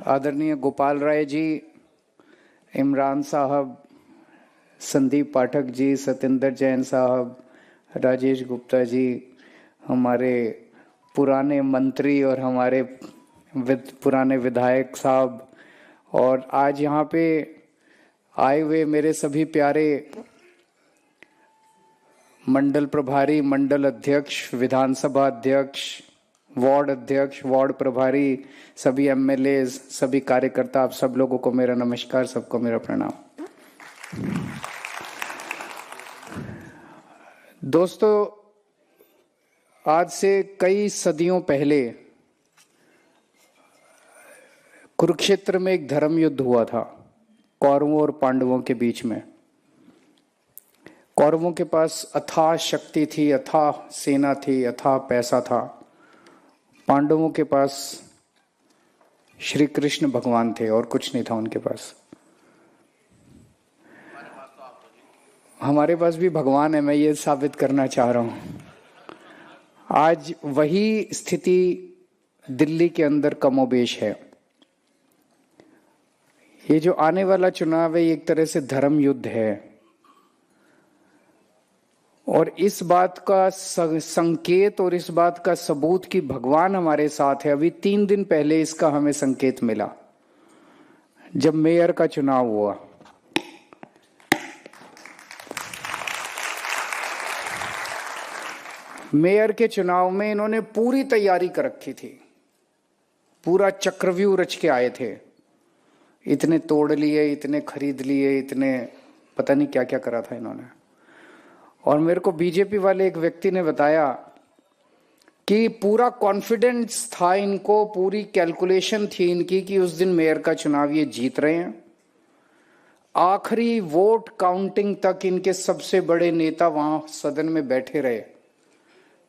आदरणीय गोपाल राय जी, इमरान साहब, संदीप पाठक जी, सतेंद्र जैन साहब, राजेश गुप्ता जी, हमारे पुराने मंत्री और हमारे पुराने विधायक साहब, और आज यहाँ पे आए हुए मेरे सभी प्यारे मंडल प्रभारी, मंडल अध्यक्ष, विधानसभा अध्यक्ष, वार्ड अध्यक्ष, वार्ड प्रभारी, सभी एमएलए, सभी कार्यकर्ता, आप सब लोगों को मेरा नमस्कार, सबको मेरा प्रणाम। दोस्तों, आज से कई सदियों पहले कुरुक्षेत्र में एक धर्म युद्ध हुआ था कौरवों और पांडवों के बीच में। कौरवों के पास अथाह शक्ति थी, अथाह सेना थी, अथाह पैसा था। पांडवों के पास श्री कृष्ण भगवान थे और कुछ नहीं था उनके पास। हमारे पास भी भगवान है, मैं ये साबित करना चाह रहा हूं। आज वही स्थिति दिल्ली के अंदर कमोबेश है। ये जो आने वाला चुनाव है, एक तरह से धर्म युद्ध है, और इस बात का संकेत और इस बात का सबूत कि भगवान हमारे साथ है, अभी 3 दिन पहले इसका हमें संकेत मिला जब मेयर का चुनाव हुआ। मेयर के चुनाव में इन्होंने पूरी तैयारी कर रखी थी, पूरा चक्रव्यूह रच के आए थे। इतने तोड़ लिए, इतने खरीद लिए, इतने पता नहीं क्या क्या करा था इन्होंने। और मेरे को बीजेपी वाले एक व्यक्ति ने बताया कि पूरा कॉन्फिडेंस था इनको, पूरी कैलकुलेशन थी इनकी कि उस दिन मेयर का चुनाव ये जीत रहे हैं। आखिरी वोट काउंटिंग तक इनके सबसे बड़े नेता वहां सदन में बैठे रहे,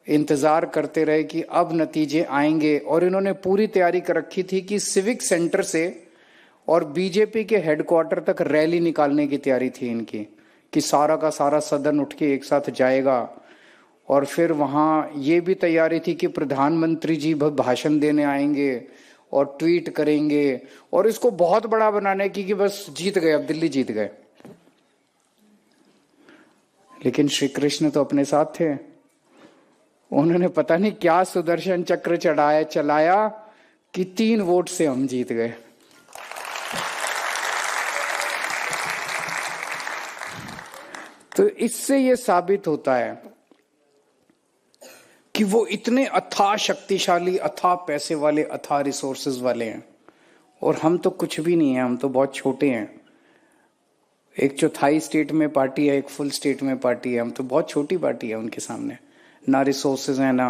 इंतजार करते रहे कि अब नतीजे आएंगे। और इन्होंने पूरी तैयारी कर रखी थी कि सिविक सेंटर से और बीजेपी के हेडक्वार्टर तक रैली निकालने की तैयारी थी इनकी, कि सारा का सारा सदन उठ के एक साथ जाएगा। और फिर वहां ये भी तैयारी थी कि प्रधानमंत्री जी भाषण देने आएंगे और ट्वीट करेंगे, और इसको बहुत बड़ा बनाने की कि बस जीत गए, अब दिल्ली जीत गए। लेकिन श्री कृष्ण तो अपने साथ थे। उन्होंने पता नहीं क्या सुदर्शन चक्र चलाया कि 3 वोट से हम जीत गए। तो इससे ये साबित होता है कि वो इतने अथाह शक्तिशाली, अथाह पैसे वाले, अथाह रिसोर्सेज वाले हैं, और हम तो कुछ भी नहीं है, हम तो बहुत छोटे हैं। 1/4 स्टेट में पार्टी है, 1 फुल स्टेट में पार्टी है, हम तो बहुत छोटी पार्टी है उनके सामने। ना रिसोर्सेज है ना,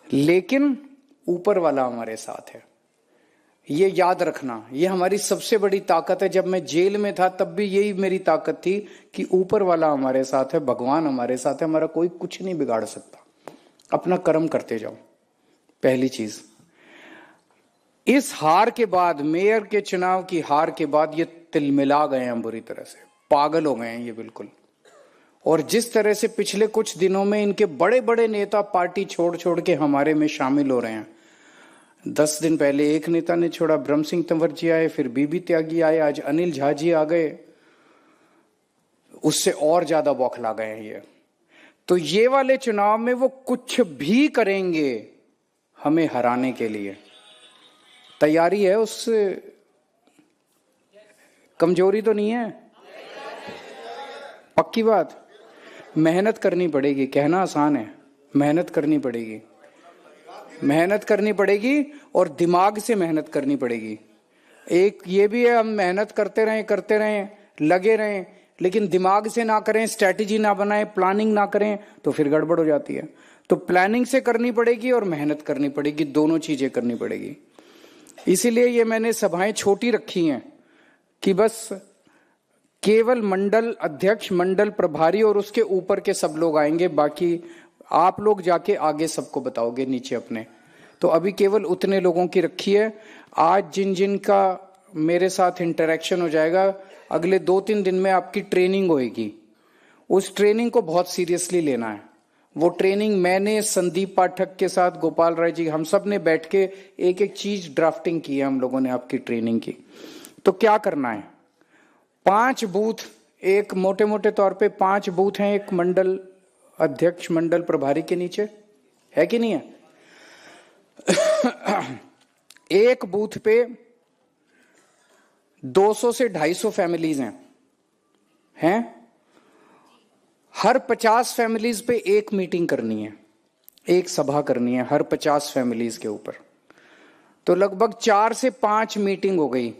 लेकिन ऊपर वाला हमारे साथ है। ये याद रखना, ये हमारी सबसे बड़ी ताकत है। जब मैं जेल में था तब भी यही मेरी ताकत थी कि ऊपर वाला हमारे साथ है, भगवान हमारे साथ है, हमारा कोई कुछ नहीं बिगाड़ सकता। अपना कर्म करते जाओ, पहली चीज। इस हार के बाद, मेयर के चुनाव की हार के बाद, ये तिलमिला गए हैं, बुरी तरह से पागल हो गए हैं ये बिल्कुल। और जिस तरह से पिछले कुछ दिनों में इनके बड़े बड़े नेता पार्टी छोड़ छोड़ के हमारे में शामिल हो रहे हैं। 10 दिन पहले एक नेता ने छोड़ा, ब्रह्म सिंह तंवर जी आए, फिर बीबी त्यागी आए, आज अनिल झा जी आ गए, उससे और ज्यादा बौखला गए हैं ये। तो ये वाले चुनाव में वो कुछ भी करेंगे हमें हराने के लिए। तैयारी है, उससे कमजोरी तो नहीं है, पक्की बात। मेहनत करनी पड़ेगी, कहना आसान है, मेहनत करनी पड़ेगी, मेहनत करनी पड़ेगी, और दिमाग से मेहनत करनी पड़ेगी। एक ये भी है, हम मेहनत करते रहें, लगे रहें, लेकिन दिमाग से ना करें, स्ट्रैटेजी ना बनाएं, प्लानिंग ना करें, तो फिर गड़बड़ हो जाती है। तो प्लानिंग से करनी पड़ेगी और मेहनत करनी पड़ेगी, दोनों चीजें करनी पड़ेगी। इसीलिए ये मैंने सभाएं छोटी रखी हैं कि बस केवल मंडल अध्यक्ष, मंडल प्रभारी और उसके ऊपर के सब लोग आएंगे, बाकी आप लोग जाके आगे सबको बताओगे नीचे अपने। तो अभी केवल उतने लोगों की रखी है। आज जिन जिन का मेरे साथ इंटरेक्शन हो जाएगा, अगले 2-3 दिन में आपकी ट्रेनिंग होएगी। उस ट्रेनिंग को बहुत सीरियसली लेना है। वो ट्रेनिंग मैंने संदीप पाठक के साथ, गोपाल राय जी, हम सब ने बैठ के एक एक चीज ड्राफ्टिंग की है हम लोगों ने आपकी ट्रेनिंग की। तो क्या करना है, 5 बूथ, एक मोटे मोटे तौर पे 5 बूथ हैं एक मंडल अध्यक्ष, मंडल प्रभारी के नीचे, है कि नहीं है? एक बूथ पे 200 से 250 फैमिलीज हैं। हर 50 फैमिलीज पे एक मीटिंग करनी है, एक सभा करनी है हर 50 फैमिलीज के ऊपर। तो लगभग 4 से 5 मीटिंग हो गई,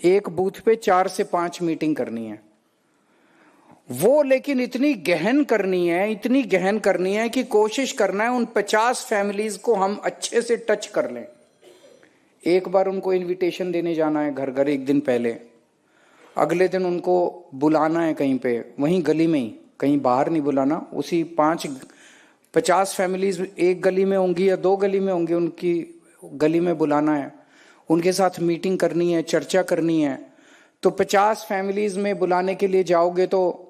एक बूथ पे 4 से 5 मीटिंग करनी है। वो लेकिन इतनी गहन करनी है, इतनी गहन करनी है कि कोशिश करना है उन 50 फैमिलीज को हम अच्छे से टच कर लें। एक बार उनको इनविटेशन देने जाना है घर घर, एक दिन पहले, अगले दिन उनको बुलाना है कहीं पे, वहीं गली में ही, कहीं बाहर नहीं बुलाना, उसी 50 फैमिलीज एक गली में होंगी या 2 गली में होंगी, उनकी गली में बुलाना है, उनके साथ मीटिंग करनी है, चर्चा करनी है। तो 50 फैमिलीज में बुलाने के लिए जाओगे तो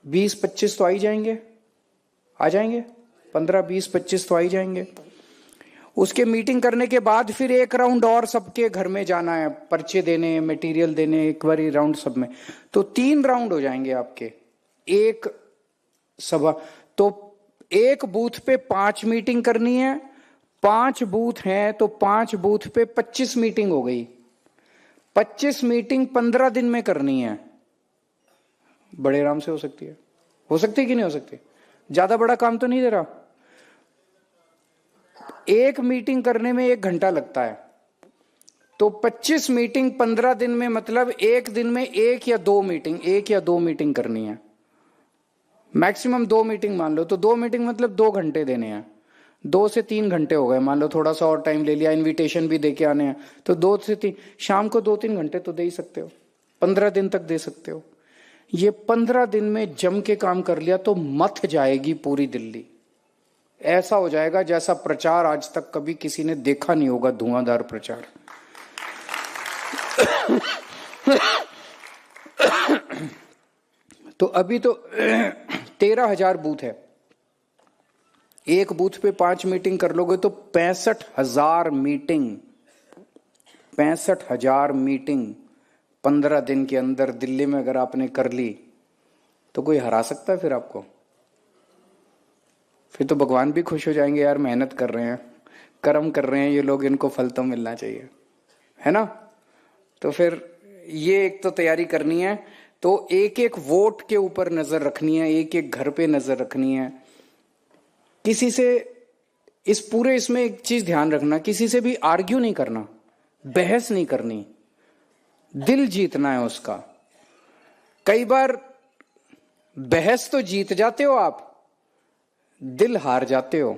20-25 तो आ ही जाएंगे, आ जाएंगे, 15-20-25 तो आ ही जाएंगे। उसके मीटिंग करने के बाद फिर एक राउंड और सबके घर में जाना है, पर्चे देने, मटेरियल देने, एक बार राउंड सब में, तो 3 राउंड हो जाएंगे आपके एक सभा। तो एक बूथ पे 5 मीटिंग करनी है, 5 बूथ हैं तो 5 बूथ पे 25 मीटिंग हो गई। 25 मीटिंग 15 दिन में करनी है, बड़े आराम से हो सकती है। हो सकती है कि नहीं हो सकती? ज्यादा बड़ा काम तो नहीं दे रहा। एक मीटिंग करने में 1 घंटा लगता है, तो 25 मीटिंग 15 दिन में, मतलब एक दिन में 1 या 2 मीटिंग करनी है, मैक्सिमम 2 मीटिंग मान लो। तो 2 मीटिंग मतलब 2 घंटे देने हैं, 2 से 3 घंटे हो गए, मान लो थोड़ा सा और टाइम ले लिया, इनविटेशन भी देके आने हैं, तो 2 से 3, शाम को 2-3 घंटे तो दे ही सकते हो, 15 दिन तक दे सकते हो। ये 15 दिन में जम के काम कर लिया तो मथ जाएगी पूरी दिल्ली। ऐसा हो जाएगा जैसा प्रचार आज तक कभी किसी ने देखा नहीं होगा, धुआंधार प्रचार। तो अभी तो 13,000 बूथ है, एक बूथ पे 5 मीटिंग कर लोगे तो 65,000 मीटिंग, 65,000 मीटिंग 15 दिन के अंदर दिल्ली में अगर आपने कर ली तो कोई हरा सकता है फिर आपको? फिर तो भगवान भी खुश हो जाएंगे, यार मेहनत कर रहे हैं, कर्म कर रहे हैं ये लोग, इनको फल तो मिलना चाहिए, है ना? तो फिर ये एक तो तैयारी करनी है। तो एक एक वोट के ऊपर नजर रखनी है, एक एक घर पे नजर रखनी है। किसी से इस पूरे इसमें एक चीज ध्यान रखना, किसी से भी आर्ग्यू नहीं करना, बहस नहीं करनी, दिल जीतना है उसका। कई बार बहस तो जीत जाते हो आप, दिल हार जाते हो।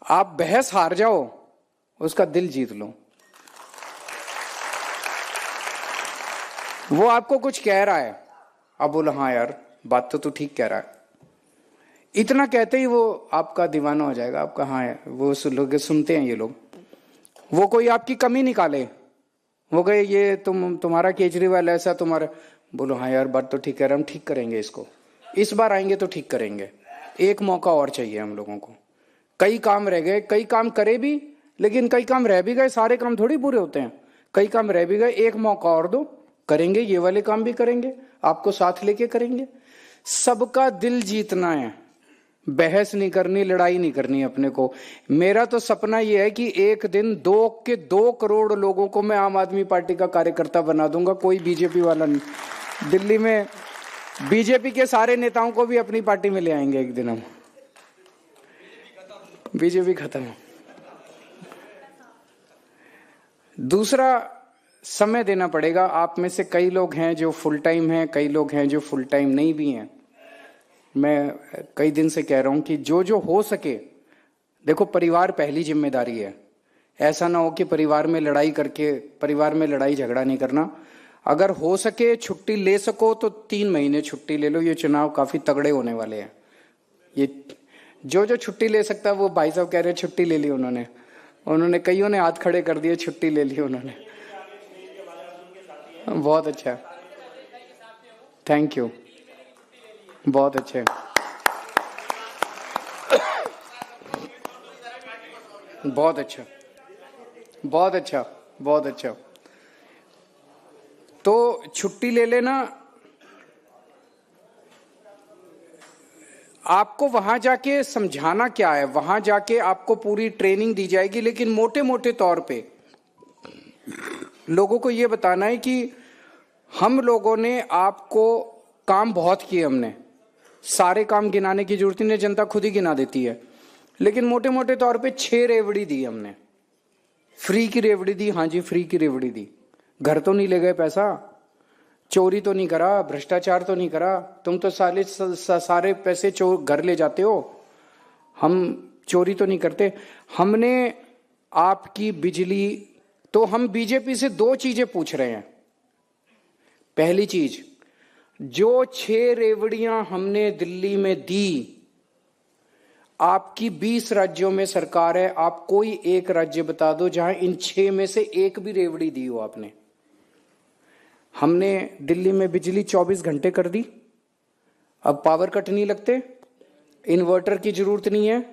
आप बहस हार जाओ, उसका दिल जीत लो। वो आपको कुछ कह रहा है, आप बोलो हाँ यार बात तो तू ठीक कह रहा है, इतना कहते ही वो आपका दीवाना हो जाएगा आपका। हाँ यार, वो लोग सुनते हैं ये लोग। वो कोई आपकी कमी निकाले, वो कहे ये तुम्हारा केजरीवाल ऐसा, तुम्हारा, बोलो हाँ यार बात तो ठीक कह रहा है, हम ठीक करेंगे इसको, इस बार आएंगे तो ठीक करेंगे, एक मौका और चाहिए हम लोगों को। कई काम रह गए, कई काम करे भी, लेकिन कई काम रह भी गए, सारे काम थोड़ी पूरे होते हैं, कई काम रह भी गए, एक मौका और दो, करेंगे, ये वाले काम भी करेंगे, आपको साथ लेके करेंगे। सबका दिल जीतना है, बहस नहीं करनी, लड़ाई नहीं करनी अपने को। मेरा तो सपना यह है कि एक दिन 2 करोड़ लोगों को मैं आम आदमी पार्टी का कार्यकर्ता बना दूंगा, कोई बीजेपी वाला नहीं। दिल्ली में बीजेपी के सारे नेताओं को भी अपनी पार्टी में ले आएंगे एक दिन हम, बीजेपी खत्म। दूसरा, समय देना पड़ेगा। आप में से कई लोग हैं जो फुल टाइम हैं, कई लोग हैं जो फुल टाइम नहीं भी हैं। मैं कई दिन से कह रहा हूं कि जो जो हो सके, देखो परिवार पहली जिम्मेदारी है। ऐसा ना हो कि परिवार में लड़ाई करके, परिवार में लड़ाई झगड़ा नहीं करना। अगर हो सके छुट्टी ले सको तो 3 महीने छुट्टी ले लो, ये चुनाव काफी तगड़े होने वाले हैं। ये जो जो छुट्टी ले सकता है, वो भाई साहब कह रहे हैं छुट्टी ले ली उन्होंने कईयों ने हाथ खड़े कर दिए, छुट्टी ले ली उन्होंने। बहुत अच्छा, थैंक यू। बहुत अच्छे, बहुत अच्छा, बहुत अच्छा, बहुत अच्छा। तो छुट्टी ले लेना, आपको वहां जाके समझाना क्या है, वहां जाके आपको पूरी ट्रेनिंग दी जाएगी, लेकिन मोटे मोटे तौर पे लोगों को यह बताना है कि हम लोगों ने आपको काम बहुत किए, हमने सारे काम गिनाने की जरूरत नहीं, जनता खुद ही गिना देती है, लेकिन मोटे मोटे तौर पे 6 रेवड़ी दी हमने। फ्री की रेवड़ी दी, हाँ जी फ्री की रेवड़ी दी। घर तो नहीं ले गए पैसा, चोरी तो नहीं करा, भ्रष्टाचार तो नहीं करा, तुम तो सारे पैसे घर ले जाते हो, हम चोरी तो नहीं करते। हमने आपकी बिजली, तो हम बीजेपी से 2 चीजें पूछ रहे हैं। पहली चीज, जो 6 रेवड़ियां हमने दिल्ली में दी, आपकी 20 राज्यों में सरकार है, आप कोई एक राज्य बता दो जहां इन 6 में से एक भी रेवड़ी दी हो आपने। हमने दिल्ली में बिजली 24 घंटे कर दी, अब पावर कट नहीं लगते, इन्वर्टर की जरूरत नहीं है,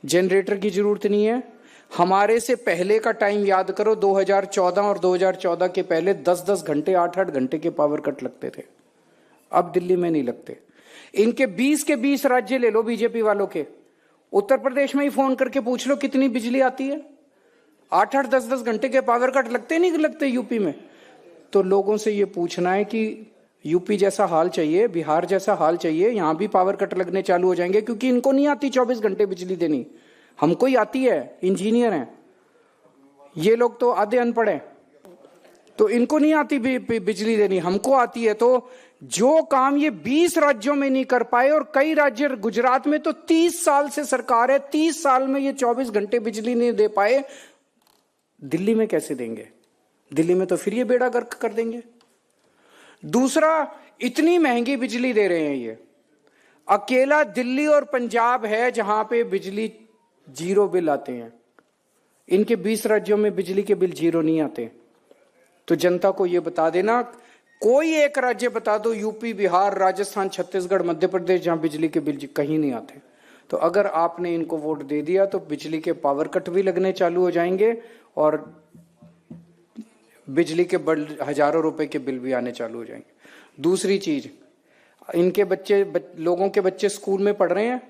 जनरेटर की जरूरत नहीं है। हमारे से पहले का टाइम याद करो, 2014 और 2014 के पहले 10-10 घंटे 8-8 घंटे के पावर कट लगते थे, अब दिल्ली में नहीं लगते। इनके 20 के 20 राज्य ले लो बीजेपी वालों के, उत्तर प्रदेश में ही फोन करके पूछ लो कितनी बिजली आती है, 8-8 10-10 घंटे के पावर कट लगते नहीं लगते यूपी में। तो लोगों से ये पूछना है कि यूपी जैसा हाल चाहिए, बिहार जैसा हाल चाहिए, यहां भी पावर कट लगने चालू हो जाएंगे, क्योंकि इनको नहीं आती 24 घंटे बिजली देनी, हमको ही आती है, इंजीनियर हैं ये लोग, तो आधे अनपढ़ हैं, तो इनको नहीं आती बिजली देनी, हमको आती है। तो जो काम ये 20 राज्यों में नहीं कर पाए, और कई राज्य, गुजरात में तो 30 साल से सरकार है, 30 साल में ये 24 घंटे बिजली नहीं दे पाए, दिल्ली में कैसे देंगे? दिल्ली में तो फिर ये बेड़ा गर्क कर देंगे। दूसरा, इतनी महंगी बिजली दे रहे हैं ये, अकेला दिल्ली और पंजाब है जहां पे बिजली 0 बिल आते हैं, इनके 20 राज्यों में बिजली के बिल 0 नहीं आते। तो जनता को यह बता देना, कोई एक राज्य बता दो, यूपी, बिहार, राजस्थान, छत्तीसगढ़, मध्य प्रदेश, जहां बिजली के बिल कहीं नहीं आते। तो अगर आपने इनको वोट दे दिया तो बिजली के पावर कट भी लगने चालू हो जाएंगे, और बिजली के हजारों रुपए के बिल भी आने चालू हो जाएंगे। दूसरी चीज, इनके लोगों के बच्चे स्कूल में पढ़ रहे हैं,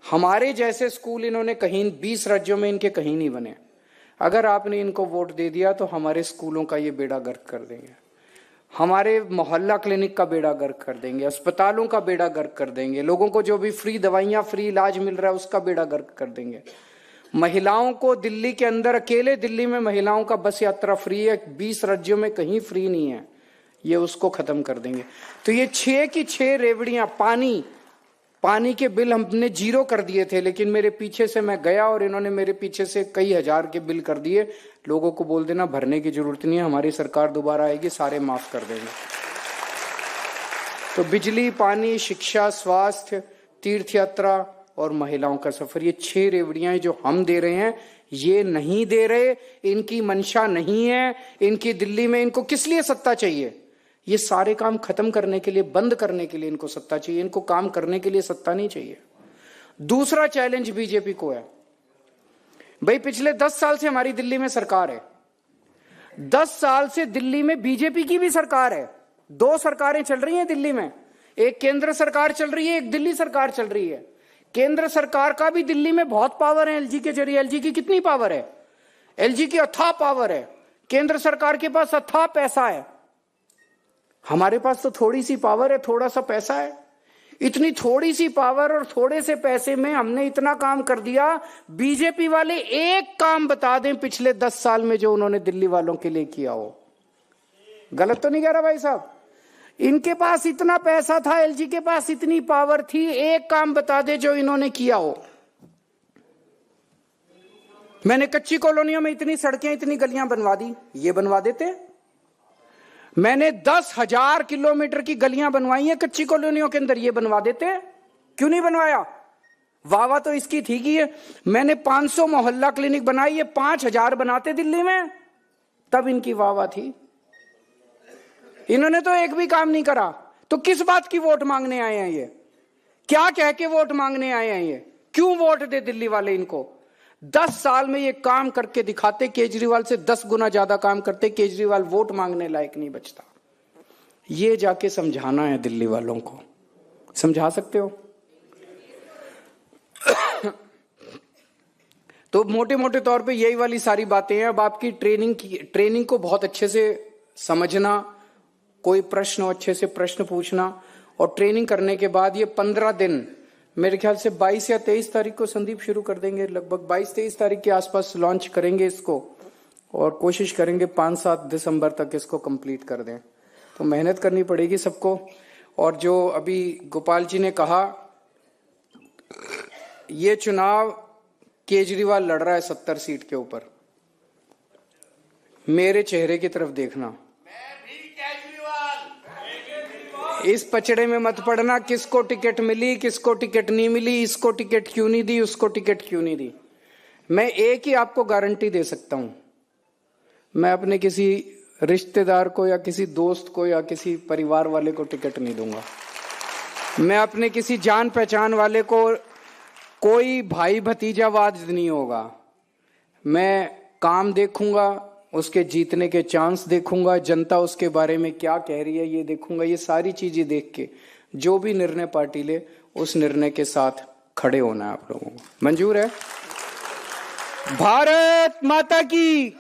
हमारे जैसे स्कूल इन्होंने कहीं 20 राज्यों में इनके कहीं नहीं बने। अगर आपने इनको वोट दे दिया तो हमारे स्कूलों का ये बेड़ा गर्क कर देंगे, हमारे मोहल्ला क्लिनिक का बेड़ा गर्क कर देंगे, अस्पतालों का बेड़ा गर्क कर देंगे, लोगों को जो भी फ्री दवाइयां, फ्री इलाज मिल रहा है उसका बेड़ा गर्क कर देंगे। महिलाओं को दिल्ली के अंदर, अकेले दिल्ली में महिलाओं का बस यात्रा फ्री है, 20 राज्यों में कहीं फ्री नहीं है, ये उसको खत्म कर देंगे। तो ये 6 की 6 रेवड़ियां, पानी के बिल हमने 0 कर दिए थे, लेकिन मेरे पीछे से मैं गया और इन्होंने मेरे पीछे से कई हजार के बिल कर दिए। लोगों को बोल देना भरने की जरूरत नहीं है, हमारी सरकार दोबारा आएगी, सारे माफ कर देंगे। तो बिजली, पानी, शिक्षा, स्वास्थ्य, तीर्थ यात्रा और महिलाओं का सफर, ये 6 रेवड़ियां जो हम दे रहे हैं, ये नहीं दे रहे, इनकी मंशा नहीं है, इनकी दिल्ली में इनको किस लिए सत्ता चाहिए? ये सारे काम खत्म करने के लिए, बंद करने के लिए इनको सत्ता चाहिए, इनको काम करने के लिए सत्ता नहीं चाहिए। दूसरा चैलेंज बीजेपी को है, भाई पिछले 10 साल से हमारी दिल्ली में सरकार है, 10 साल से दिल्ली में बीजेपी की भी सरकार है, 2 सरकारें चल रही हैं दिल्ली में, एक केंद्र सरकार चल रही है, एक दिल्ली सरकार चल रही है। केंद्र सरकार का भी दिल्ली में बहुत पावर है, एलजी के जरिए। एलजी की कितनी पावर है? एलजी की अथाह पावर है, केंद्र सरकार के पास अथाह पैसा है, हमारे पास तो थोड़ी सी पावर है, थोड़ा सा पैसा है। इतनी थोड़ी सी पावर और थोड़े से पैसे में हमने इतना काम कर दिया। बीजेपी वाले एक काम बता दें पिछले 10 साल में जो उन्होंने दिल्ली वालों के लिए किया हो। गलत तो नहीं कह रहा भाई साहब? इनके पास इतना पैसा था, एलजी के पास इतनी पावर थी, एक काम बता दे जो इन्होंने किया हो। मैंने कच्ची कॉलोनियों में इतनी सड़कें, इतनी गलियां बनवा दी, ये बनवा देते। मैंने 10,000 किलोमीटर की गलियां बनवाई हैं कच्ची कॉलोनियों के अंदर, ये बनवा देते। क्यों नहीं बनवाया? वाह तो इसकी थी कि मैंने 500 मोहल्ला क्लिनिक बनाई, ये 5,000 बनाते दिल्ली में, तब इनकी वाह थी। इन्होंने तो एक भी काम नहीं करा, तो किस बात की वोट मांगने आए हैं ये? क्या कह के वोट मांगने आए हैं ये? क्यों वोट दे दिल्ली वाले इनको? 10 साल में ये काम करके दिखाते, केजरीवाल से 10 गुना ज्यादा काम करते। केजरीवाल वोट मांगने लायक नहीं बचता। ये जाके समझाना है दिल्ली वालों को। समझा सकते हो? तो मोटे मोटे तौर पे यही वाली सारी बातें हैं। अब आपकी ट्रेनिंग को बहुत अच्छे से समझना, कोई प्रश्न हो अच्छे से प्रश्न पूछना, और ट्रेनिंग करने के बाद ये 15 दिन, मेरे ख्याल से 22 या 23 तारीख को संदीप शुरू कर देंगे, लगभग 22-23 तारीख के आसपास लॉन्च करेंगे इसको, और कोशिश करेंगे 5-7 दिसंबर तक इसको कंप्लीट कर दें। तो मेहनत करनी पड़ेगी सबको। और जो अभी गोपाल जी ने कहा, ये चुनाव केजरीवाल लड़ रहा है 70 सीट के ऊपर। मेरे चेहरे की तरफ देखना, इस पचड़े में मत पड़ना किसको टिकट मिली, किसको टिकट नहीं मिली, इसको टिकट क्यों नहीं दी, उसको टिकट क्यों नहीं दी। मैं एक ही आपको गारंटी दे सकता हूं, मैं अपने किसी रिश्तेदार को या किसी दोस्त को या किसी परिवार वाले को टिकट नहीं दूंगा। मैं अपने किसी जान पहचान वाले को, कोई भाई भतीजावाद नहीं होगा। मैं काम देखूंगा, उसके जीतने के चांस देखूंगा, जनता उसके बारे में क्या कह रही है ये देखूंगा। ये सारी चीजें देख के जो भी निर्णय पार्टी ले, उस निर्णय के साथ खड़े होना है आप लोगों को। मंजूर है? भारत माता की।